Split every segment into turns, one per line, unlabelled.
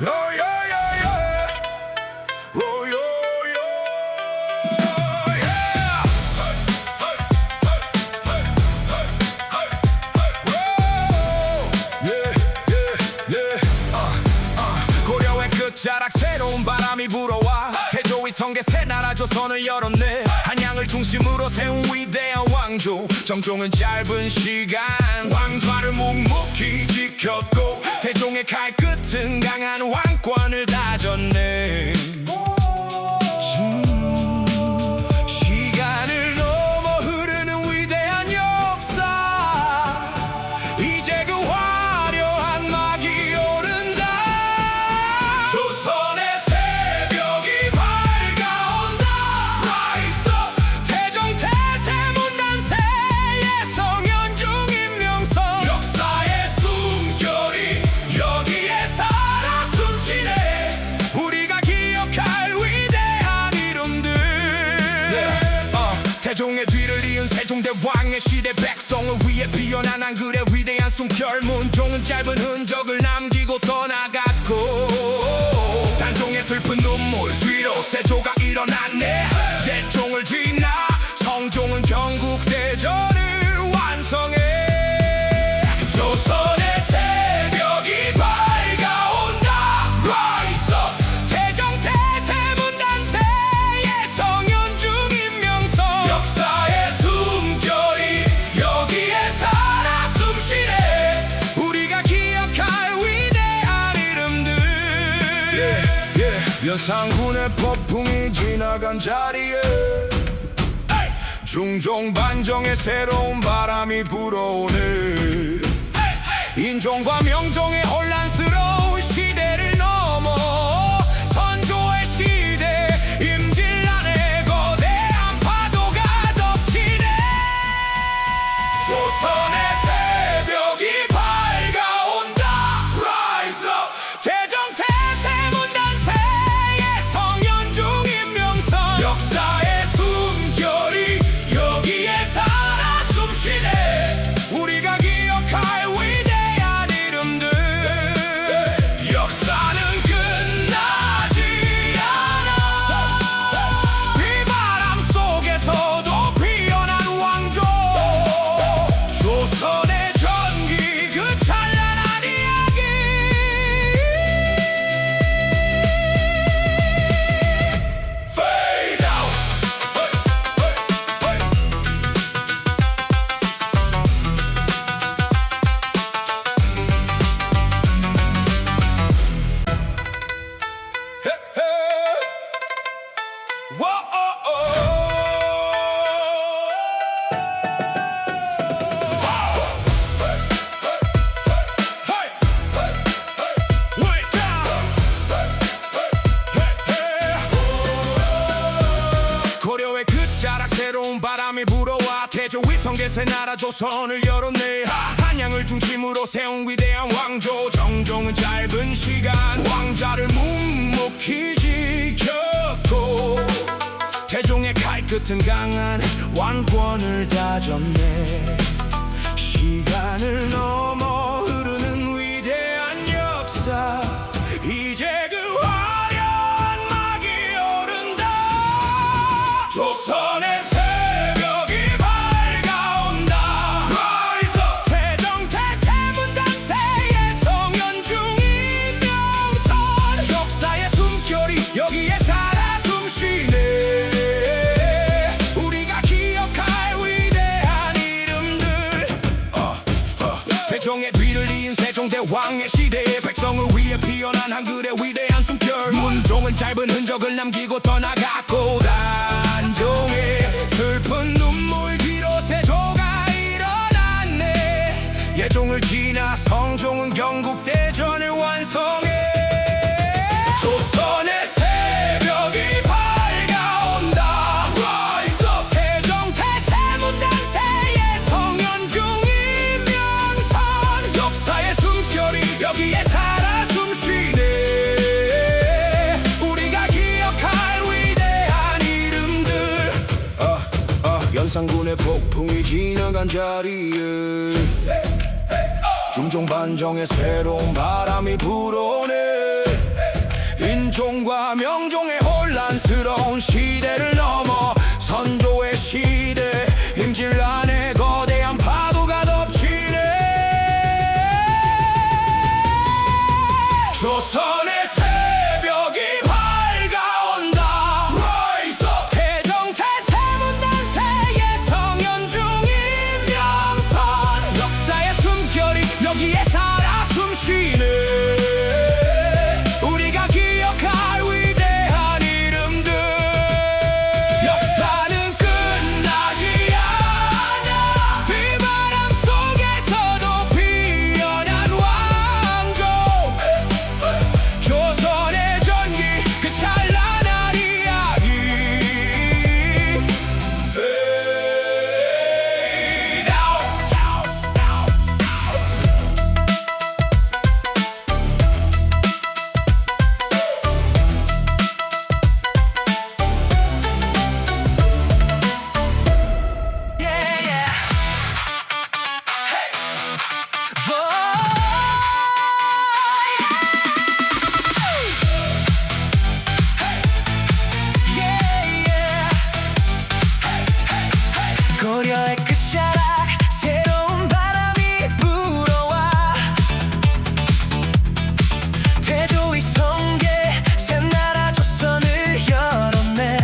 Oh yeah, yeah, yeah. Oh yo, yo, yeah. Whoa. Yeah, yeah, yeah. 고려의 끝자락 새로운 바람이 불어와 태조의 성계 새 나라 조선을 열었네. 한양을 중심으로 세운 위대한 왕조. 정종은 짧은 시간 왕좌를 묵묵히 지켰고 태종의 칼끝은 강한 왕권을 다졌네. 시간을 넘어 흐르는 위대한 역사, 이제 그 화려한 막이 오른다. 조선의 새벽이 밝아온다. Rise up. 태종 태세 문단세의 성현중 임명선, 역사의 숨결이 여기에 살아 숨쉬네. 우리가 기억할 위대한 이름들. 태종의 뒤를 이은 세종대왕의 시대, 백성을 위해 피어난 한글의 위대한 숨결. 문종은 짧은 흔적을 남기고 떠나갔고 단종의 슬픈 눈물 뒤로 세조가 일어났네. 대종을 지나 성종은 경국대전을 완성해. 조선의 새벽이 밝아온다. Rise up. 태종 태세 문단세의 성현중 임명선, 역사의 숨결이 여기에 살아 숨쉬네. 우리가 기억할 위대한 이름들. 연산군의 폭풍이 지나간 자리에 중종 반정의 새로운 바람이 불어오네. 인종과 명종의 혼란스러운 시대를 넘어 선조의 시대, 임진란의 거대한 파도가 덮치네. 조선의 새벽이 밝아온다. Rise up. 태종 태세 문단세의 성현중 임명선, 역사의 숨결이 여기에 살아 숨쉬네. 우리가 기억할 위대한 이름들. 역사는 끝나지 않아. 비바람 속에서도 피어난 왕조. 조선의 전기 그 찬란한 이야기. Fade out. 고려의 끝자락 새로운 바람이 불어와 태조 위성계 새 나라 조선을 열었네. 한양을 중심으로 세운 위대한 왕조. 정종은 짧은 시간 왕좌를 묵묵히 지켰고 태종의 칼끝은 강한 왕권을 다졌네. 시간을 넘어 흐르는 위대한 역사, 이제 그 화려한 막이 오른다. 조선의 새벽이 밝아온다. Rise up. 태종 태세 문단세의 성현중 임명선, 역사의 숨결이 여기에 살아 숨쉬네. 우리가 기억할 위대한 이름들. 태종의 뒤를 이은 세종대왕의 시대에 백성을 위해 피어난 한글의 위대한 숨결. 문종은 짧은 흔적을 남기고 떠나갔고 단종의 슬픈 눈물 뒤로 세조가 일어났네. 예종을 지나 성종은 경국대전을 완성해. 조선의 새벽이 밝아온다. Rise up. 태종 태세 문단세의 성현중 임명선, 역사의 숨결이 여기에 살아 숨쉬네. 우리가 기억할 위대한 이름들. 연산군의 폭풍이 지나간 자리에 중종 반정의 새로운 바람이 불어오네. 인종과 명종의 혼란스러운 시대를 넘어 선조의 시대 임질 안에 거대한 파도가 덮치네. 조선의 새벽이 밝아온다. Rise up. 태종 태세문단세의 성현중 임명선 역사의 숨결이 여기에 살아 숨쉬네. 우리가 기억할 위대한 이름들. 역사는 끝나지 않아. 비바람 속에서도 피어난 왕조. 조선의 전기 그 찬란한 이야기. Fade out. Yeah, yeah. Hey. 고려의 끝자락 새로운 바람이 불어와. 태조의 성계 새나라 조선을 열었네.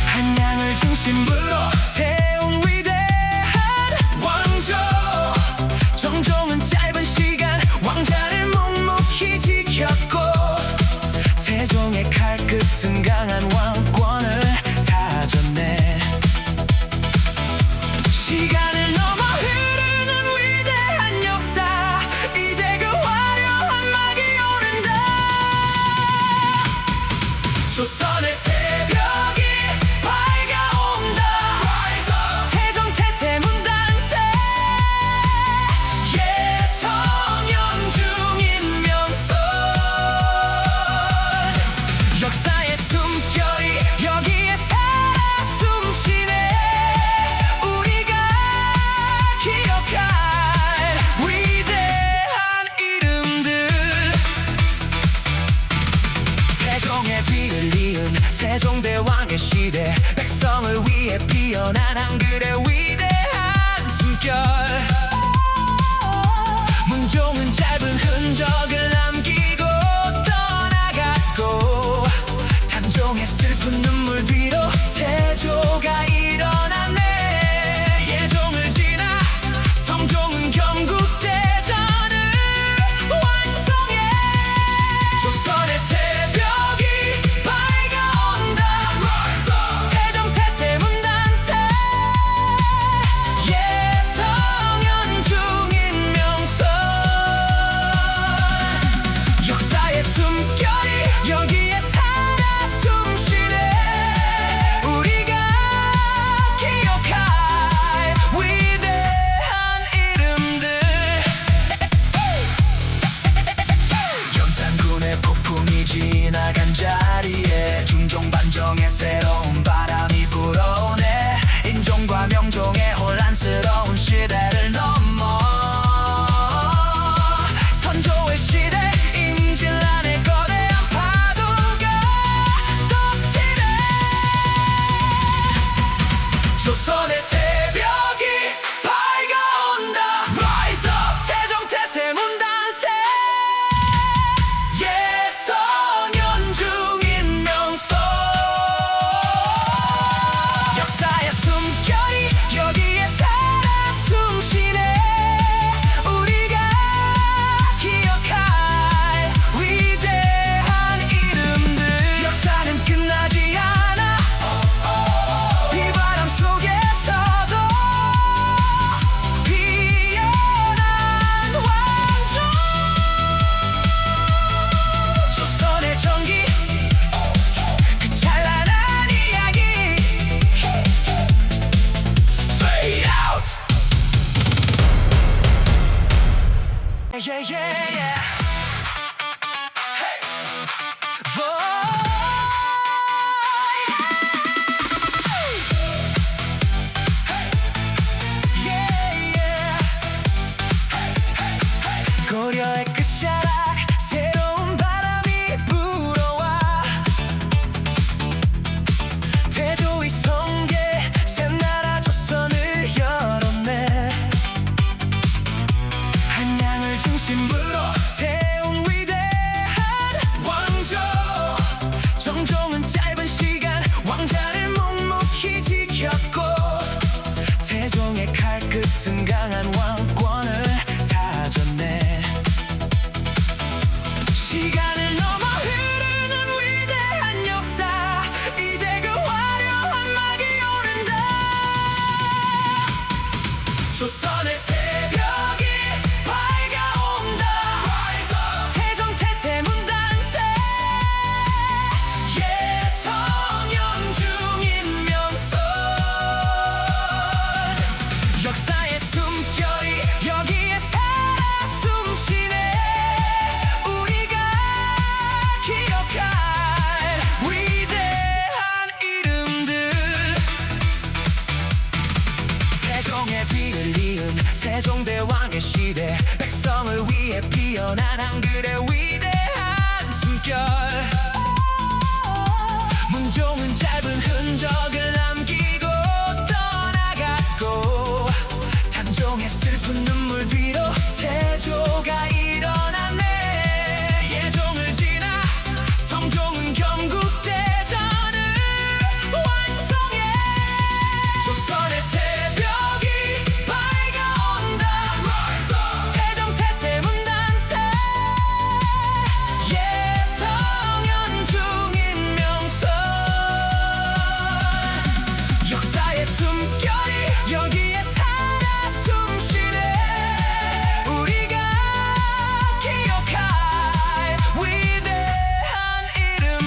한양을 중심으로 세운 위대한 왕조. 정종은 짧은 시간 왕자를 묵묵히 지켰고, 태종의 칼끝은 강한 왕권을 다졌네. 시간을 넘어 흐르는 위대한 역사, 이제 그 화려한 막이 오른다. 조선의 새벽이 밝아온다. 태종 태세문단세 예성연중 임명선 역사의 숨결이 여기에 살아 숨쉬네. 우리가 기억할 위대한 이름들. 태종의 뒤를 이은 세종대왕의 시대, 백성을 위해 피어난 한글의 위대한 숨결. 문종은 짧은 흔적을 남기고 떠나갔고, 단종의 슬픈 눈물 뒤로 세조가 일어났네. 예종을 지나 성종은 경국대전을 완성해. 조선의 새벽이 밝아온다. 태종 태세문단세 예성연중 임명선 역사의 숨결이 여기에 살아 숨쉬네. 우리가 기억할 위대한 이름들. 연산군의 폭풍이 지나간 자리에 중종 반정의 새로운 바람이 불어오네. 인종과 명종의 혼란스러운 시대를 넘어 선조의 시대 임진란의 거대한 파도가 덮치네. 조선의 새벽이 밝아온다. Rise up. 태종 태세문단세 예성연중 임명선 역사의 숨결이 여기에 살아 숨쉬네. 우리가 기억할 위대한 이름들. 역사는 끝나지 않아. 비바람 속에서도 피어난 왕조. 조선의 전기 그 찬란한 이야기. Fade out. Yeah, yeah, yeah. Hey. Yeah, yeah. 고려의 끝자락 새로운 바람
칼끝은 강한 왕권을 다졌네. 시간을 넘어 흐르는 위대한 역사, 이제 그 화려한 막이 오른다. 조선의 새벽이 밝아온다. 태종 태세문 단세, 예성연 중인명선. 역사의 숨결이 여기에 살아 숨쉬네. 우리가 기억할 위대한 이름들. 태종의 뒤를 이은 세종대왕의 시대, 백성을 위해 피어난 한글의 위대한 숨결. 문종은 짧은 흔적을 남기고 떠나갔고, 단종의 슬픈 눈물 뒤로 세조가 일어났네. 예종을 지나 성종은 경국대전을 완성해. 조선의 새벽이 밝아온다. 태종 태세문 단세, 예성연 중인명선. 역사의 숨결이 여기에 살아 숨쉬네. 우리가 기억할 위대한 이름들.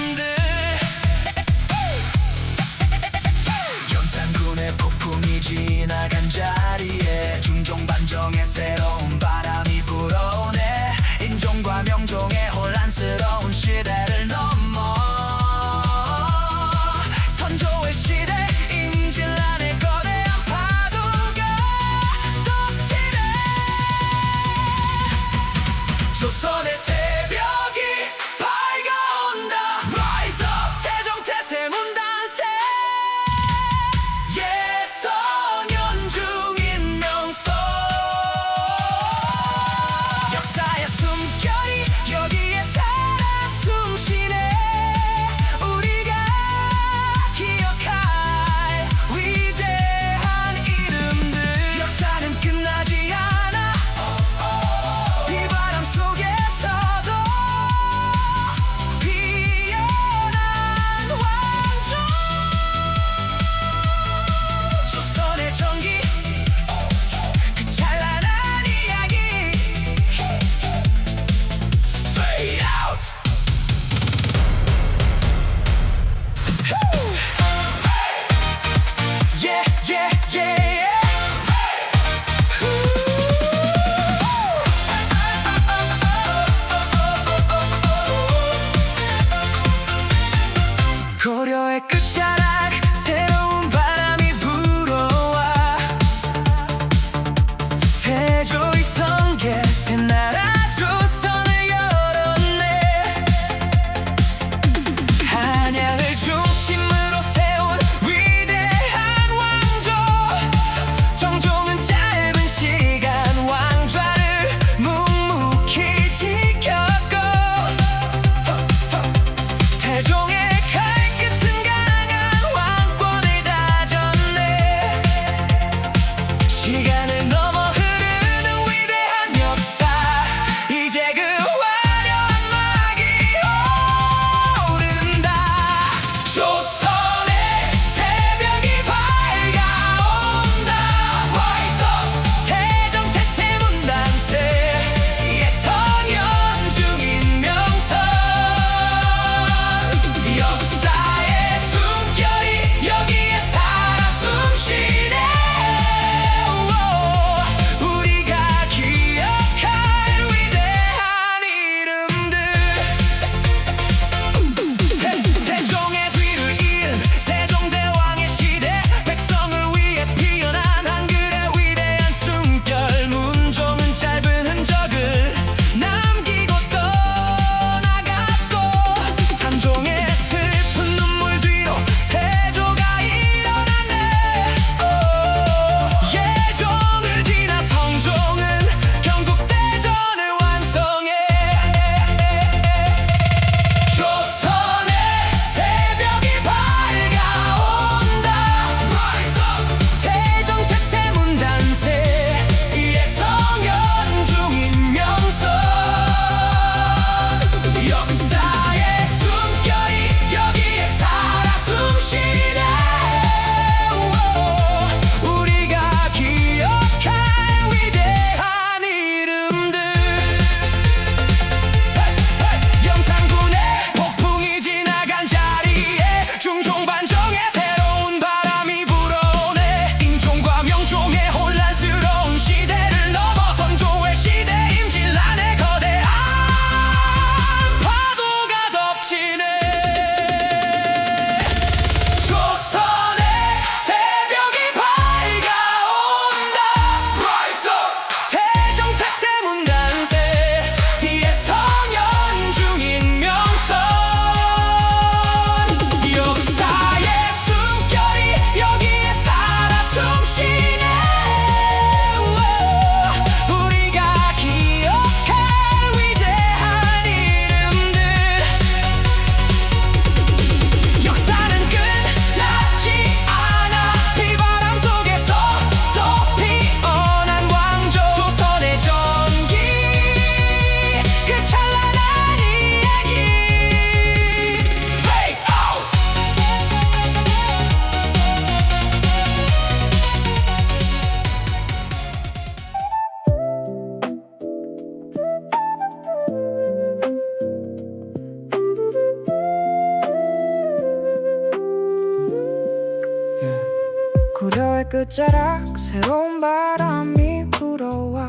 끝자락 새로운 바람이 불어와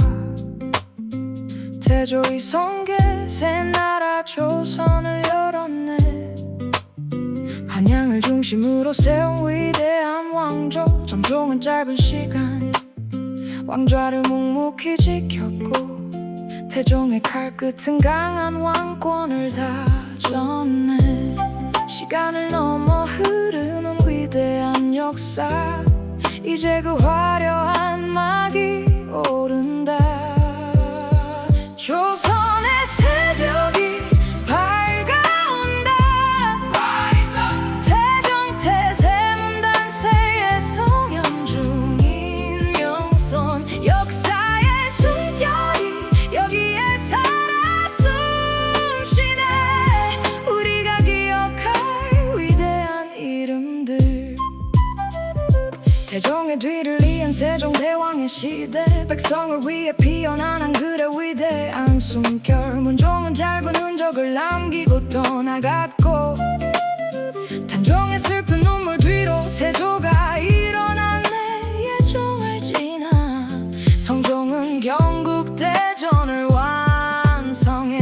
태조의 성계 새 나라 조선을 열었네. 한양을 중심으로 세운 위대한 왕조. 정종은 짧은 시간 왕좌를 묵묵히 지켰고 태종의 칼끝은 강한 왕권을 다졌네. 시간을 넘어 흐르는 위대한 역사, 이제 그 화려한 막이 오른다. 조선의 새벽이 밝아온다. 태정 태세문단세의 성현중 인명선, 역사의 숨결이 여기에 살아 숨쉬네. 우리가 기억할 위대한 이름들. 태종의 뒤를 이은 세종대왕의 시대, 백성을 위해 피어난 한글의 위대한 숨결. 문종은 짧은 흔적을 남기고 떠나갔고 단종의 슬픈 눈물 뒤로 세조가 일어났네. 예종을 지나 성종은 경국대전을 완성해.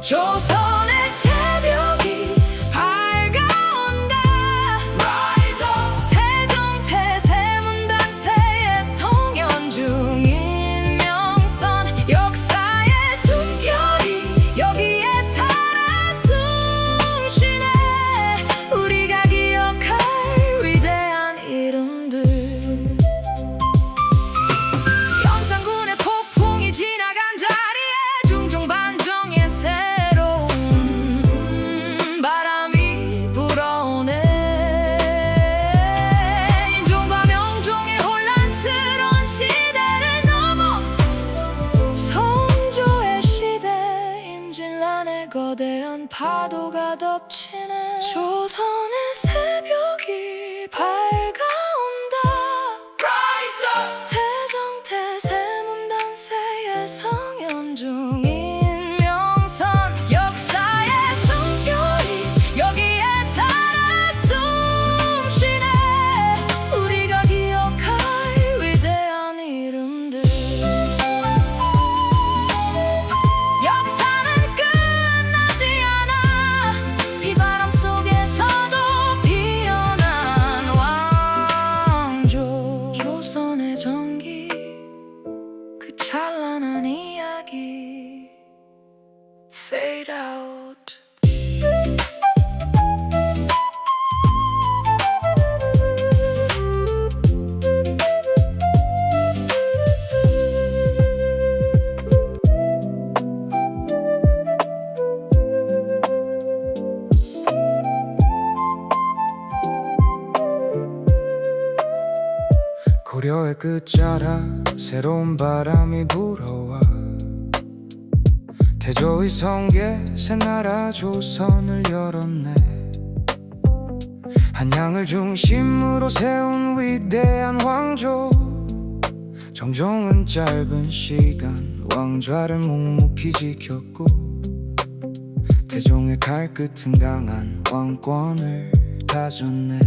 조선의 새벽이 밝아온다. 태종 태세문단세의 성현중 인명선, 역사의 숨결이 여기에 살아 숨쉬네. 우리가 기억할 위대한 이름들. 영창군의 폭풍이 지나간 자리에 중종반정의 새로운 바람이 불어오네. 인종과 명종의 혼란스러운 시대를 넘어 성조의 시대, 임진란의 거대한 파도가 덮치네. 조선의 새벽이 밝아온다. 태정 태세문단세의 성현중 인명선, 역사의 숨결이 여기에 살아 숨쉬네. 우리가 기억할 위대한 이름들. 역사는 끝나지 않아. 비바람 속에서도 피어난 왕조. 조선의 전기, 그 찬란한 이야기. Fade out. 고려의 끝자락 새로운 바람이 불어와 태조의 성계 새나라 조선을 열었네. 한양을 중심으로 세운 위대한 왕조. 정종은 짧은 시간 왕좌를 묵묵히 지켰고 태종의 칼끝은 강한 왕권을 다졌네.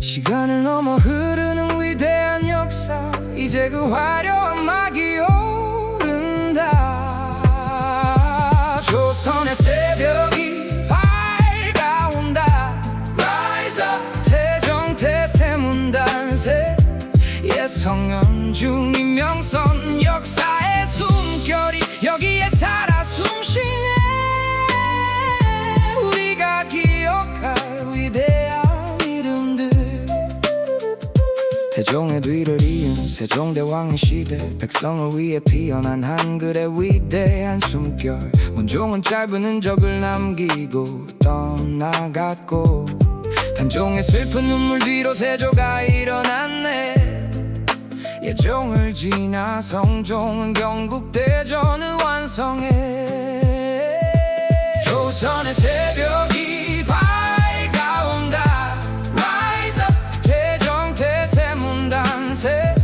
시간을 넘어 흐르는 위대한 역사, 이제 그 화려한 막이 오른다. 조선의 새벽이 밝아온다. 태정 태세문단세 예성현중 인명선, 역사의 숨결이 여기에 살아 숨쉬네. 우리가 기억할 위대한 이름들. 태종의 뒤를 이은 세종대왕의 시대, 백성을 위해 피어난 한글의 위대한 숨결. 문종은 짧은 흔적을 남기고 떠나갔고 단종의 슬픈 눈물 뒤로 세조가 일어났네. 예종을 지나 성종은 경국대전을 완성해. 조선의 새벽이 밝아온다. 태정 태세문단세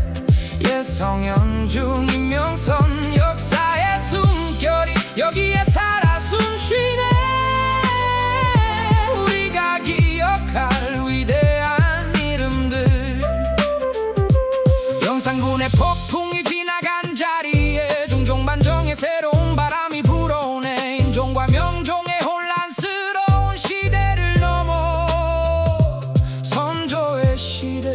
예성현중 인명선, 역사의 숨결이 여기에 살아 숨쉬네. 우리가 기억할 위대한 이름. 장군의 폭풍이 지나간 자리에 종종 반정의 새로운 바람이 불어오네. 인종과 명종의 혼란스러운 시대를 넘어 선조의 시대,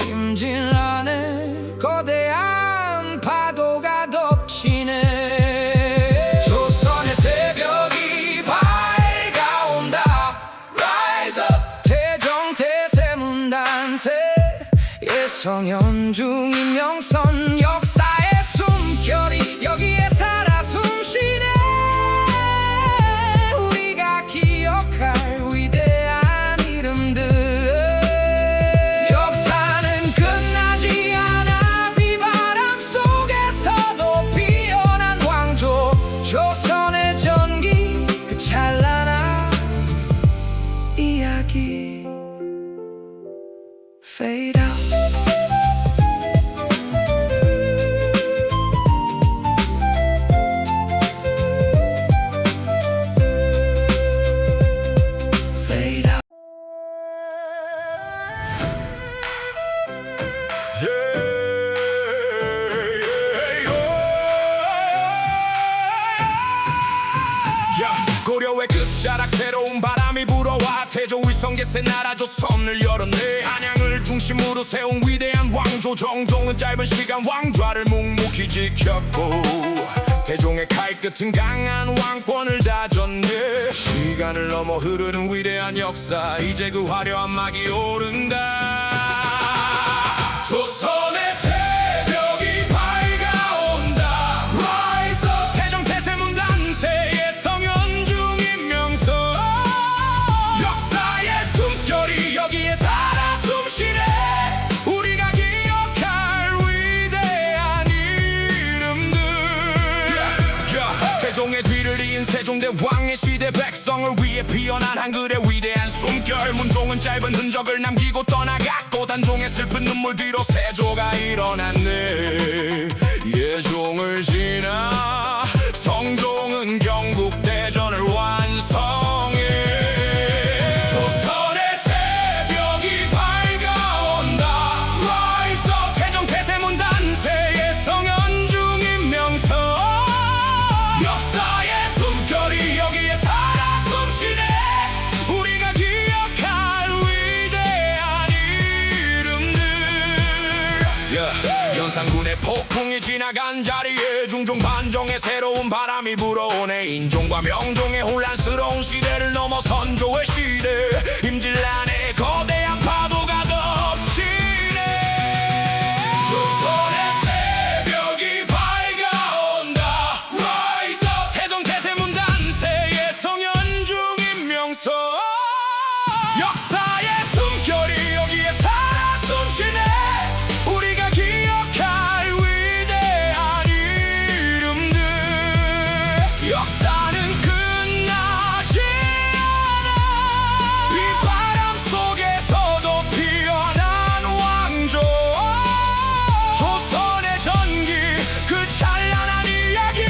임진란의 거대한 파도가 덮치네. 조선의 새벽이 밝아온다. Rise up. 태정 태세문단세 예성연중 임명선 역사의 숨결이 여기에 살아 숨쉬네. 우리가 기억할 위대한 이름들. 역사는 끝나지 않아. 비바람 속에서도 피어난 왕조 조선의 전기, 그 찬란한 이야기. Fade out. Fade out.
고려의 끝자락 새로운 바람이 불어와 태조 위성계세 나라 조선을 열었네. 한양을 중심으로 세운 위대한 왕조. 정종은 짧은 시간 왕좌를 묵묵히 지켰고 태종의 칼끝은 강한 왕권을 다졌네. 시간을 넘어 흐르는 위대한 역사, 이제 그 화려한 막이 오른다. 조선의 새벽이 밝아온다. Rise up. 태정 태세문단세 예성연중 임명선 역사의 숨결이 여기에 살아 숨쉬네. 우리가 기억할 위대한 이름들. 태종의 뒤를 이은 세종대왕의 시대, 백성을 위해 피어난 한글의 위대한 숨결. 문종은 짧은 흔적을 남기고 떠나갔고 단종의 슬픈 눈물 뒤로 세조가 일어났네. 예종을 지나 성종은 경국대전을 완성해. 조선의 새벽이 밝아온다. Rise up. 태정 태세문단세 예성연중 임명선 역사의 숨결이 여기에 살아 숨쉬네. 우리가 기억할 위대한 이름들. 연산군의 폭풍이 지나간 자리에 종종 반정의 새로운 바람이 불어오네. 인종과 명종의 혼란스러운 시대를 넘어 선조의 시대, 임진란의 거대한 파도가 덮치네. 조선의 새벽이 밝아온다. Rise up. 태정 태세문단세 예성연중 임명선 역사의 숨결이 여기에 살아 숨쉬네. 우리가 기억할 위대한 이름들. 역사는 끝나지 않아. 비바람 속에서도 피어난 왕조 조선의 전기, 그 찬란한 이야기.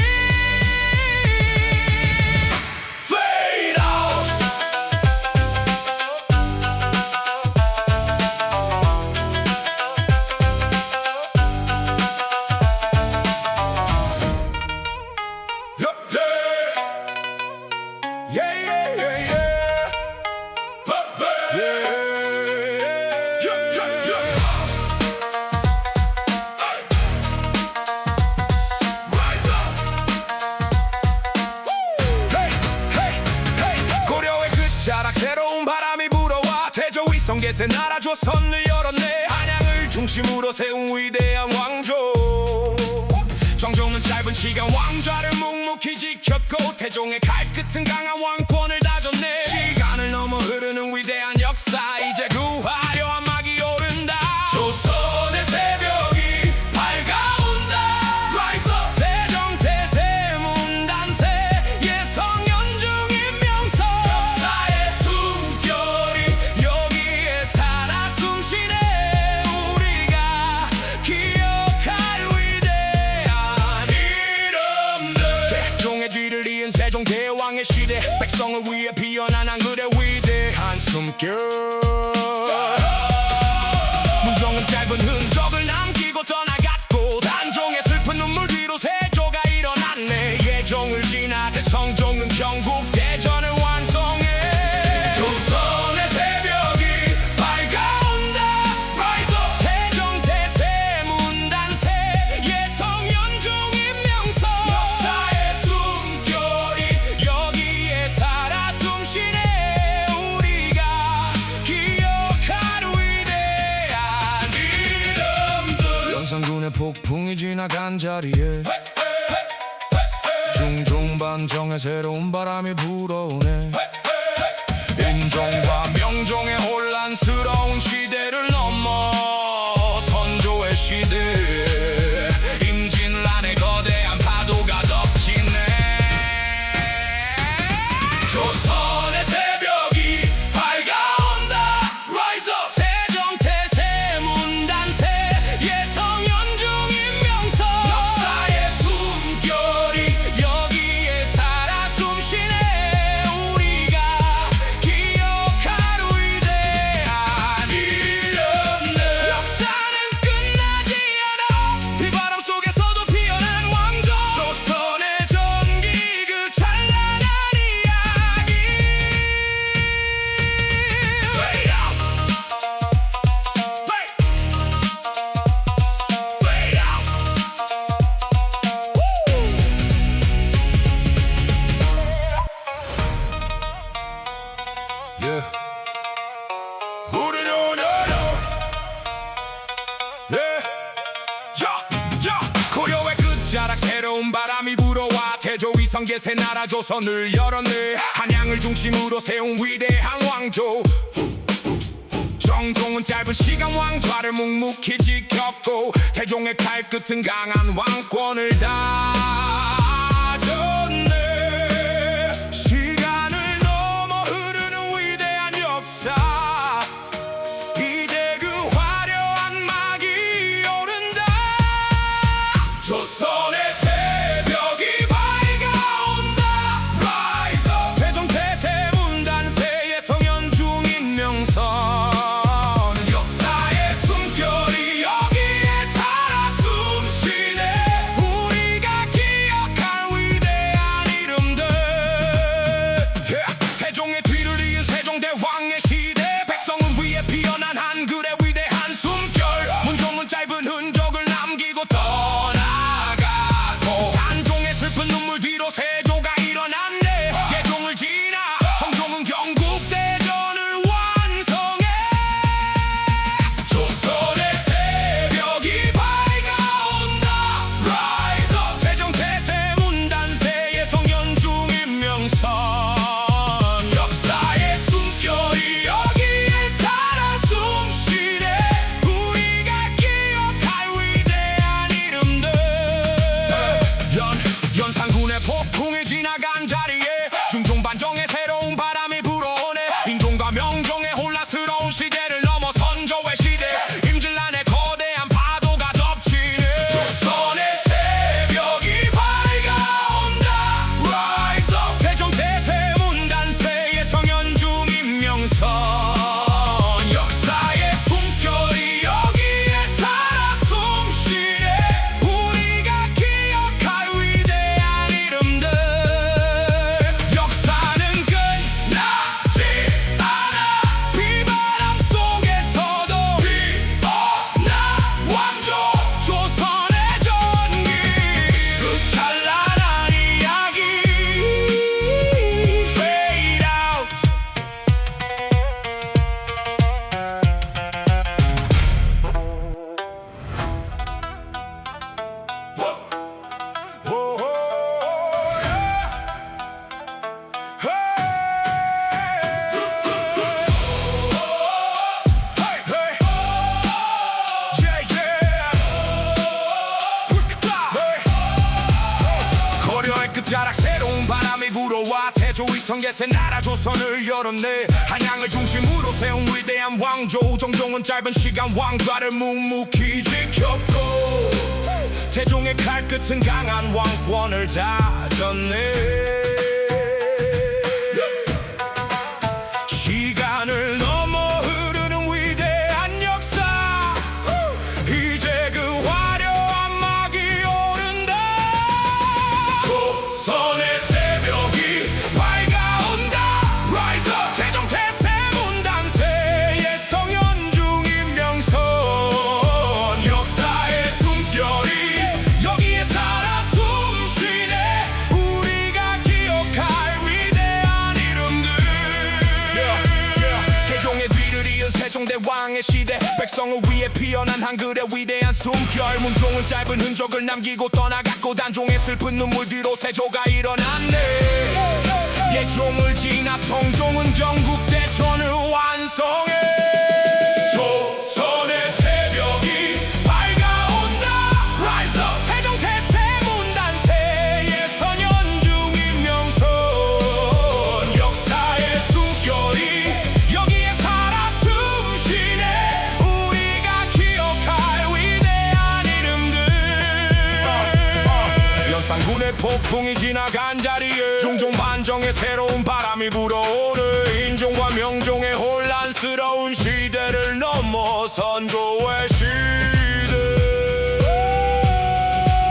Fade out. Yeah, yeah, yeah, yeah. 고려의 끝자락 새로운 바람이 불어와 태조 위성계세 나라 조선을 열었네. 한양을 중심으로 세운 위대한 왕조. 정종은 짧은 시간 왕좌를 묵묵히 지켰고 태종의 칼끝은 강한 왕권을 다졌네. 시간을 넘어 흐르는 위대한 역사, 이제 그 화려한 막이 오른다. 조선의 새벽이 밝아온다. Rise up. 태정 태세문단세 예성연중 임명선 역사의 숨결이 여기에 살아 숨쉬네. 우리가 기억할 위대한 이름들. 태종의 뒤를 이은 세종대왕의 시대, 백성을 위해 피어난 한글의 위대한 숨결. 문종은 짧은 흔적을 남기고
연산군의 폭풍이 지나간 자리에 중종반정의 새로운 바람이 불어오네.
인종과 명종의 혼란스러운 시대를 넘어 선조의 시대, 임진란의 거대한 파도가 덮치네. 조선의 새벽이 밝아온다. Rise up.
태정태세 문단세 예성연중 임명서
역사의 숨결이
여기에 살아 숨쉬네. 우리가 기억할 위대한
이름들.
역사는 끝나지 않아. 비바람 속에서도 피어난 왕조. 조선의 전기 그 찬란한 이야기.
Fade out. Fade out. Yeah. Yeah. 야. 고려의 끝자락 새로운 바람이 불어와 태조 위성계세 나라 조선을 열었네. 한양을 중심으로 세운 위대한 왕조. 정종은 짧은 시간 왕좌를 묵묵히 지켰고 태종의 칼끝은 강한 왕권을 다졌네. 시간을 넘어 흐르는 위대한 역사, 이제 그 화려한 막이 오른다. 조선의 새벽이 밝아온다. Rise up. 태종태세 문단세 예성연중 임명선 역사의 숨결이 여기에 살아 숨쉬네. 우리가 기억할 위대한 이름들. Yeah. 태종의 뒤를 이은 세종대왕의 시대, 백성은 위에 피어난 한글의 위대한 숨결. 문종은 짧은 흔적을 남기고 떠나가고 단종의 슬픈 눈물 뒤로 세조가 일어났네. 예종을 지나 성종은 경국대전을 완성해. 조선의 새벽이 밝아온다. Rise up. 태정태세 문단세 예성연중 임명선 역사의 숨결이 여기에 살아 숨쉬네. 우리가 기억할 위대한 이름들. 연산군의 폭풍이 지나간 자리에 중종반정의 새로운 바람이 불어오네. 인종과 명종의 혼란스러운 시대를 넘어 선조의 시대, 임진란의 거대한 파도가 덮치네. 조선의 새벽이 밝아온다. Rise up. 태종태세 문단세 예성연중 임명선 역사의 숨결이 여기에 살아 숨쉬네. 우리가 기억할 위대한 이름들. 역사는 끝나지 않아. 비바람 속에서도 피어난 왕조. 조선의 전기 그 찬란한 이야기. Fade out. 고려의 끝자락 새로운 바람이 불어와 태조 위성계세 나라 조선을 열었네. 한양을 중심으로 세운 위대한 왕조. 정종은 짧은 시간 왕좌를 묵묵히 지켰고 태종의 칼끝은 강한 왕권을 다졌네. 시간을 넘어 흐르는 위대한 역사, 이제 그 화려한 막이 오른다. 조선의 새벽이 밝아온다. Rise up. 태정태세 문단세 예성연중 임명선 역사의 숨결이 여기에 살아 숨쉬네. 우리가 기억 피어난 한글의 위대한 숨결. 문종은 짧은 흔적을 남기고 떠나갔고 단종의 슬픈 눈물 뒤로 세조가 일어났네. 예종을 지나 성종은 경국대전을 완성해. 조선의 새벽이 밝아온다. Rise up. 태종 태세문단세 예선연중 임명선. 역사의 숨결이 여기에 살아 숨쉬네. 우리가 기억할 위대한 이름들. 연산군의 폭풍이 지나간 자리에 종종 반정의 새로운 바람이 불어오는 인종과 명종의 혼란스러운 시대를 넘어선 조의 시대.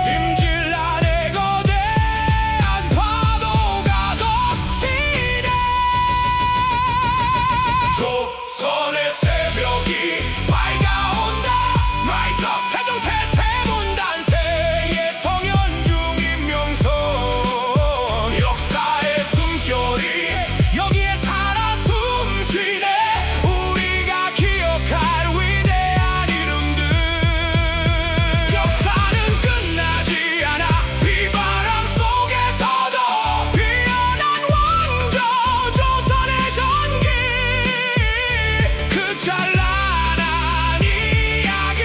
임진란의 거대한 파도가 덮치네. 조선의 새벽이 밝아온다. Rise up. 태종 태세문단세 예성연중 임명선. 역사의 숨결이 여기에 살아 숨쉬네. 우리가 기억할 위대한 이름들. 역사는 끝나지 않아. 비바람 속에서도 피어난 왕조 조선의 전기. 그 찬란한 이야기.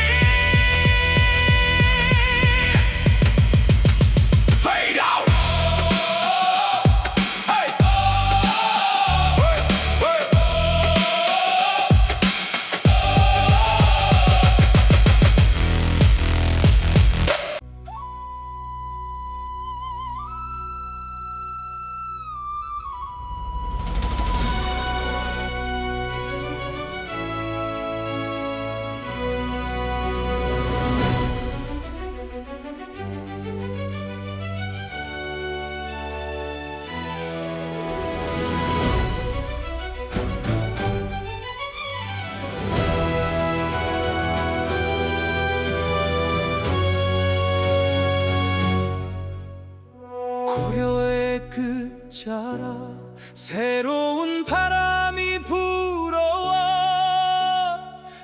Fade out. Hey. Hey. Hey.
고려의 끝자락 새로운 바람이 불어와.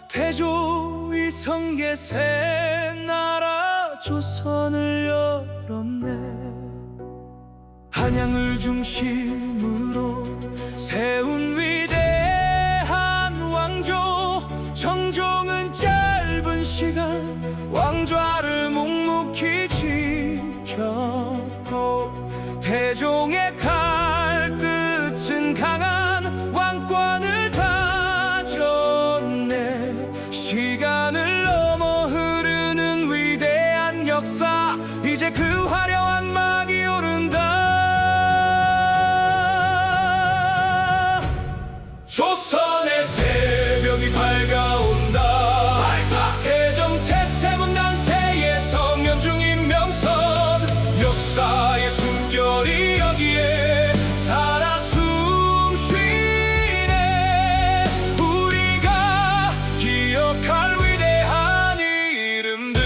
태조 이성계 새 나라 조선을 열었네. 한양을 중심으로 세운 위대한 왕조. 정종은 짧은 시간 왕좌를 묵묵히 지켰고 태종의 칼끝은 강한 왕권을 다졌네. 시간을 넘어 흐르는 위대한 역사. 이제 그 화려한 막이 오른다. 조선의 새벽이 밝아온다. 태종 태세문단세 예성연중 임명선. 역사의 숨결이 여기에 살아 숨쉬네. 우리가 기억할 위대한 이름들.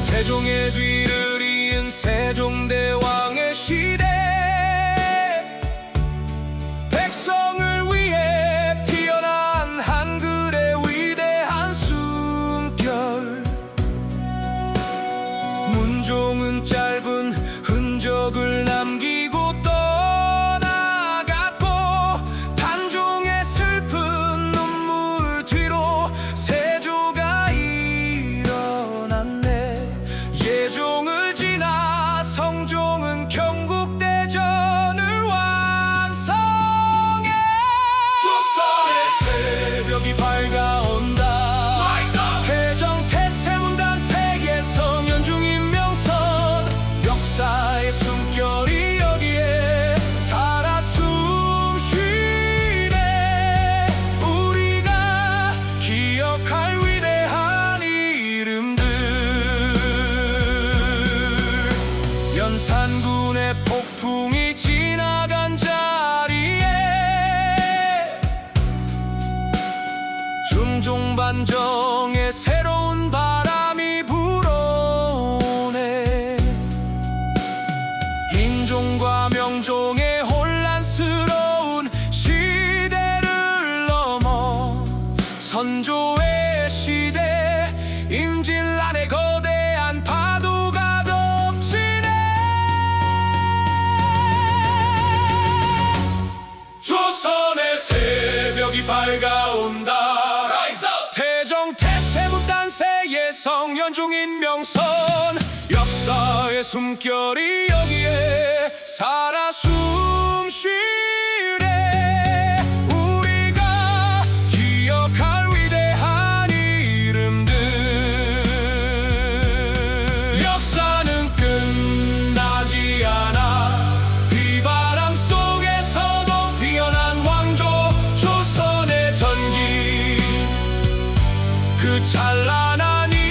태종의 뒤를 이은 세종대왕의 시대. 백성을 위해 피어난 한글의 위대한 숨결. 문종은 짧은 흔적을 남기고 떠나갔고 단종의 슬픈 눈물 뒤로 세조가 일어났네. 예종을 지나 성종은 경국대전을 완성해. 조선의 새벽이 밝아온다. 태종 태세문단세 예성연중 임명선. 역사의 숨결이 여기에 살아 숨쉬네. 우리가 기억할 위대한 이름들. 연산군의 폭풍이 지나간 자리에 중종반정의 새로운 바람이 불어오네. 인종과 명종의 혼란스러운 시대를 넘어 선조의 시대 임진란의 거대한 파도가 덮치네. 조선의 새벽이 밝아온다. 태정 태세문 단세 예성 연중인 명선 역사의 숨결이 여기에 살아 숨쉬네. 우리가 기억할 위대한 이름들. 역사는 끝나지 않아. 비바람 속에서도 피어난 왕조 조선의 전기. 그 찬란한 이야기.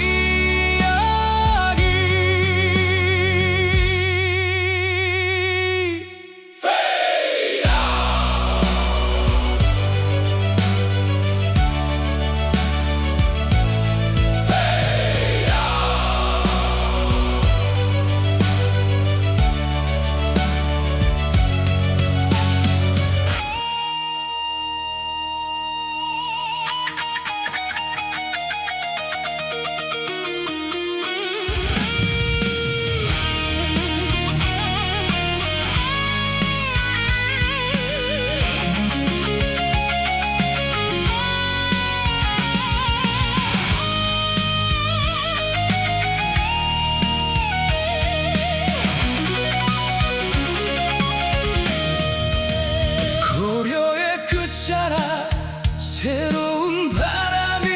고려의 끝자락 새로운 바람이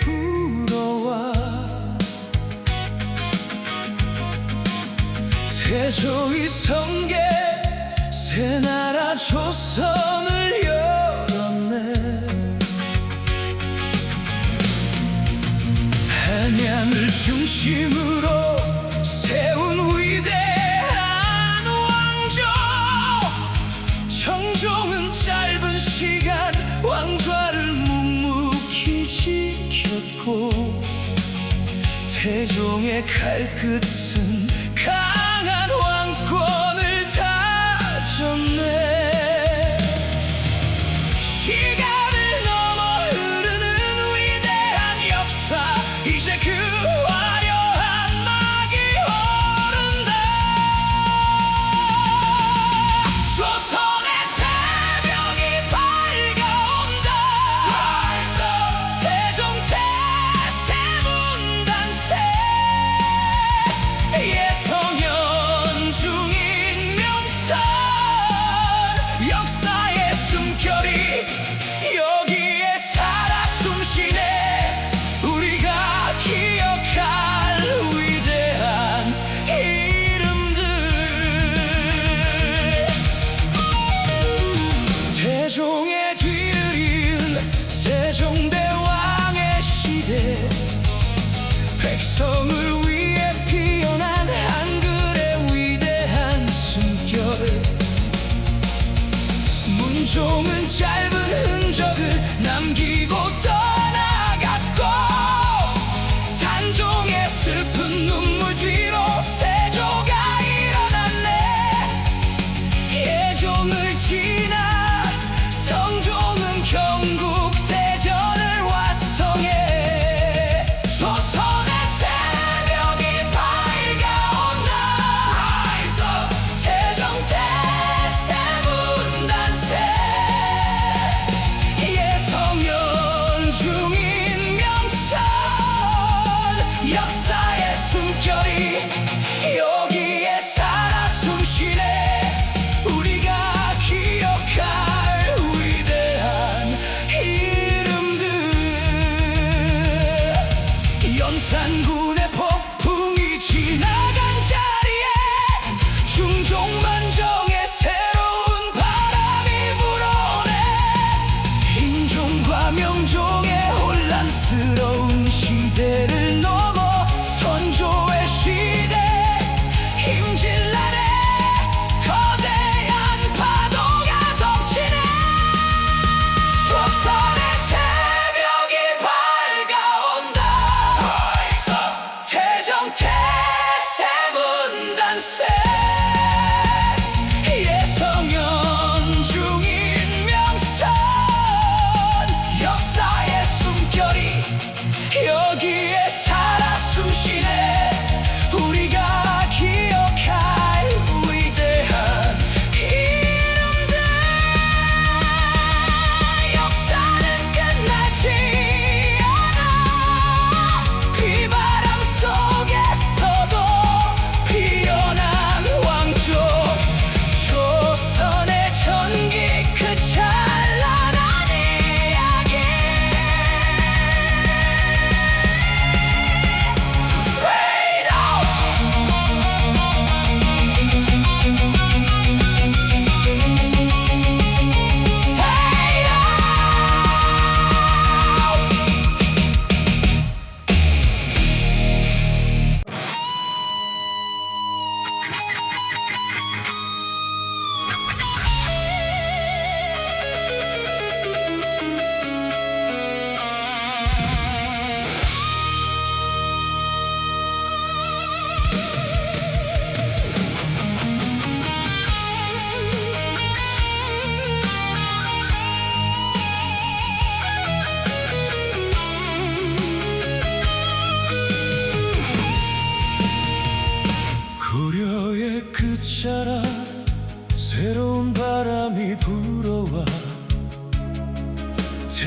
불어와. 태조의 성계 새 나라 조선을 열었네. 한양을 중심으로 세운 위대한 왕조. 정종은 짧은 시간 왕좌를 묵묵히 지켰고, 태종의 칼끝은 강한 왕권을 다졌네. 시간을 넘어 흐르는 위대한 역사, 이제 그 화려한 막이 오른다. 조선의 새벽이 밝아온다. 태종 태세문 단세 예성연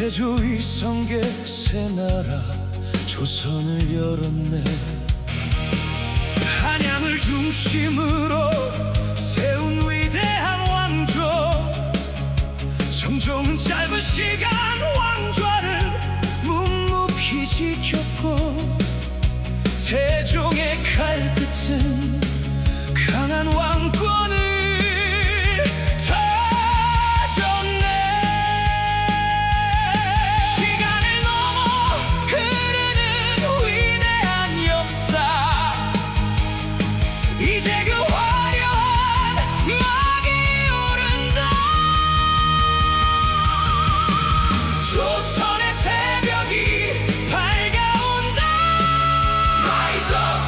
태조 이성계 새나라 조선을 열었네. 한양을 중심으로 세운 위대한 왕조, 정종은 짧은 시간 왕좌를 묵묵히 지켰고, 태종의 칼끝은 강한 왕권을 다졌네. 시간을 넘어 흐르는 위대한 역사, 이제 그 화려한 막이 오른다. 조선의 새벽이 밝아온다. Rise up.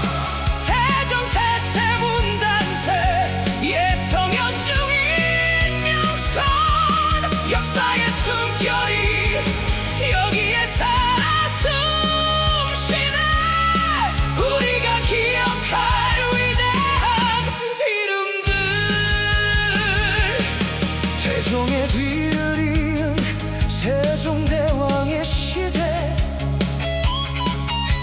태종 태세 문단세 예성연중 인명선, 역사의 숨결이 여기에 살아 숨쉬네. 우리가 기억할 위대한 이름들, 태종의 뒤를 이은 세종대왕의 시대,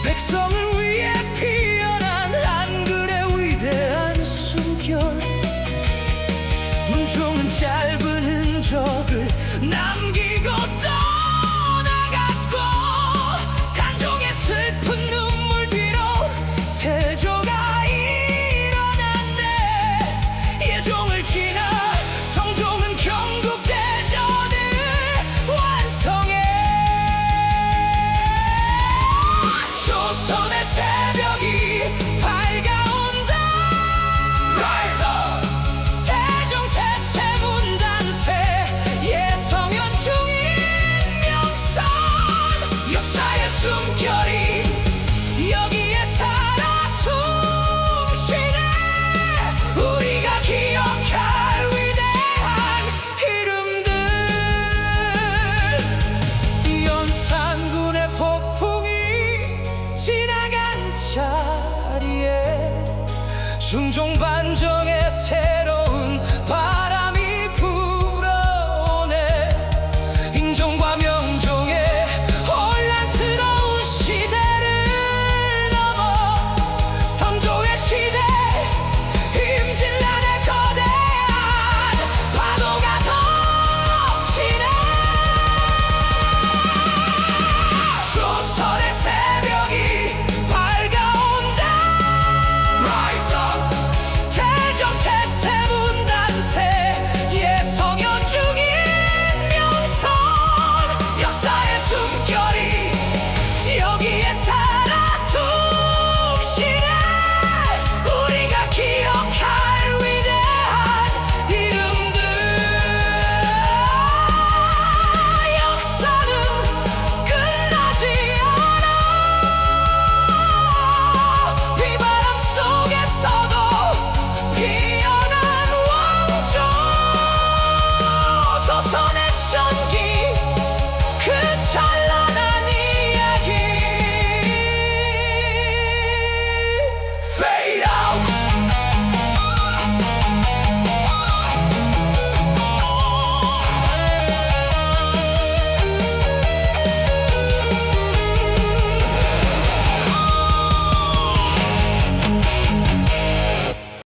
백성을 위해 피어난 한글의 위대한 숨결. 문종은 짧은 흔적을 남기고 떠나갔고, 단종의 슬픈 눈물 뒤로 세조가 일어났네. 예종을 지나 성종은 경국대전을 완성해. 조선의 새벽이 밝아온다. Rise up. 태종 태세 문단세 예성연중 인명선, 역사의 숨결이 여기에 살아 숨쉬네. 우리가 기억할 위대한 이름들. 연산군의 폭풍이 지나간 자리에 중종